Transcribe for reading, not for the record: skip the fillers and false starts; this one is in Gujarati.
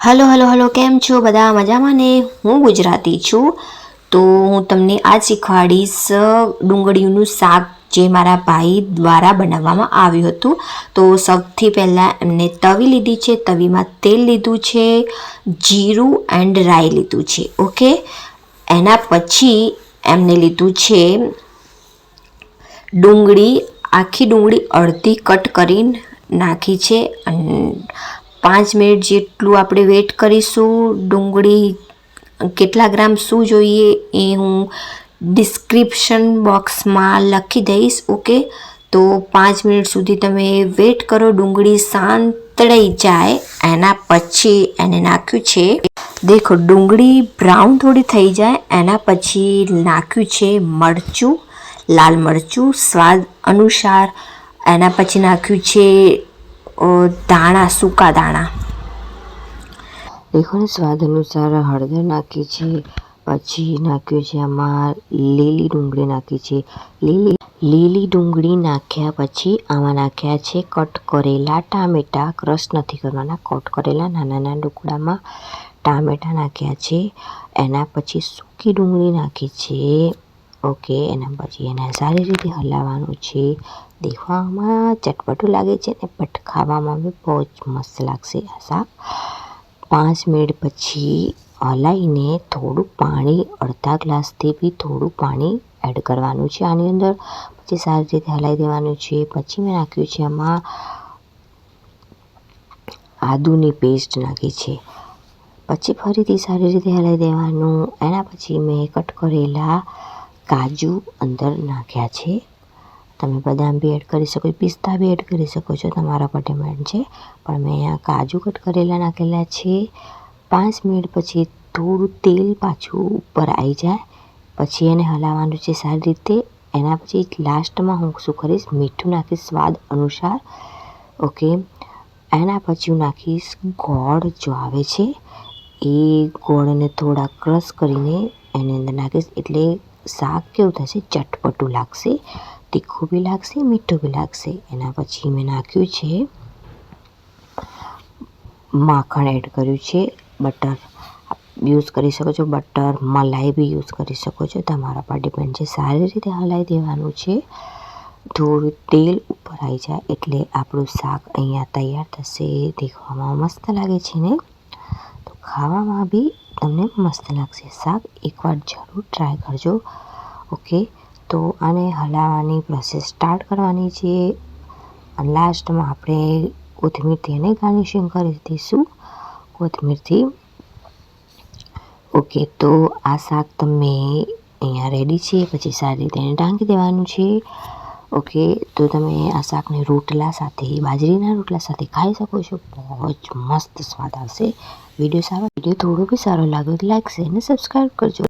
હલો હલો હલો, કેમ છો બધા? મજામાં ને? હું ગુજરાતી છું, તો હું તમને આજ શીખવાડીશ ડુંગળીનું શાક જે મારા ભાઈ દ્વારા બનાવવામાં આવ્યું હતું. તો સૌથી પહેલાં એમને તવી લીધી છે, તવીમાં તેલ લીધું છે, જીરું એન્ડ રાઈ લીધું છે. ઓકે, એના પછી એમને લીધું છે ડુંગળી, આખી ડુંગળી અડધી કટ કરીને નાખી છે. અને 5 મિનિટ જેટલું આપણે વેઇટ કરીશું. ડુંગળી કેટલા ગ્રામ શું જોઈએ એ હું ડિસ્ક્રિપ્શન બોક્સમાં લખી દઈશ. ઓકે, તો 5 મિનિટ સુધી તમે વેઇટ કરો, ડુંગળી શાંતળાઈ જાય. એના પછી એને નાખ્યું છે, દેખો ડુંગળી બ્રાઉન થોડી થઈ જાય એના પછી નાખ્યું છે મરચું, લાલ મરચું સ્વાદ અનુસાર. એના પછી નાખ્યું છે દાણા, સૂકા દાણા, દેખો ને સ્વાદ અનુસાર હળદર નાખી છે. પછી નાખ્યું છે આમાં લીલી ડુંગળી નાખી છે. લીલી ડુંગળી નાખ્યા પછી આમાં નાખ્યા છે કટ કરેલા ટામેટા. ક્રશ નથી કરવાના, કટ કરેલા નાના નાના ટુકડામાં ટામેટા નાખ્યા છે. એના પછી સૂકી ડુંગળી નાખી છે. ઓકે, એના પછી એને સારી રીતે હલાવવાનું છે. દેખવામાં ચટપટું લાગે છે ને બટ ખાવામાં બી બહુ જ મસ્ત લાગશે આ શાક. 5 મિનિટ પછી હલાવીને થોડું પાણી, અડધા ગ્લાસથી બી થોડું પાણી એડ કરવાનું છે આની અંદર. પછી સારી રીતે હલાવી દેવાનું છે. પછી મેં નાખ્યું છે આમાં આદુની પેસ્ટ નાખી છે. પછી ફરીથી સારી રીતે હલાવી દેવાનું. એના પછી મેં કટ કરેલા કાજુ અંદર નાખ્યા છે. તમે બદામ બી એડ કરી શકો, પિસ્તા બી એડ કરી શકો છો, તમારા પર ડિપેન્ડ છે. પણ મેં અહીંયા કાજુ કટ કરેલા નાખેલા છે. 5 મિનિટ પછી થોડું તેલ પાછું ઉપર આવી જાય પછી એને હલાવવાનું છે સારી રીતે. એના પછી લાસ્ટમાં હું શું કરીશ, મીઠું નાખીશ સ્વાદ અનુસાર. ઓકે, એના પછી હું નાખીશ ગોળ જો આવે છે એ ગોળને થોડા ક્રશ કરીને એની અંદર નાખીશ. એટલે શાક કેવું થશે, ચટપટું લાગશે, તીખું બી લાગશે, મીઠું બી લાગશે. એના પછી મેં નાખ્યું છે માખણ એડ કર્યું છે. બટર યુઝ કરી શકો છો, બટર મલાઈ બી યુઝ કરી શકો છો, તમારા પર ડિપેન્ડ છે. સારી રીતે હલાવી દેવાનું છે. થોડું તેલ ઉપર આવી જાય એટલે આપણું શાક અહીંયા તૈયાર થશે. દેખવામાં મસ્ત લાગે છે ને, તો ખાવામાં બી તમને મસ્ત લાગશે શાક. એકવાર જરૂર ટ્રાય કરજો. ઓકે, તો આને હલાવવાની પ્રોસેસ સ્ટાર્ટ કરવાની છે. લાસ્ટમાં આપણે કોથમીરથી એને ગાર્નિશિંગ કરી દઈશું, કોથમીરથી. ઓકે, તો આ શાક તમે અહીંયા રેડી છે. પછી સારી રીતે એને ઢાંકી દેવાનું છે. ઓકે, તો તમે આ શાકને રોટલા સાથે, બાજરીના રોટલા સાથે ખાઈ શકો છો. બહુ જ મસ્ત સ્વાદ આવશે. વિડીયો થોડો બી સારો લાગ્યો તો લાઈક, શેર અને સબસ્ક્રાઈબ કરજો.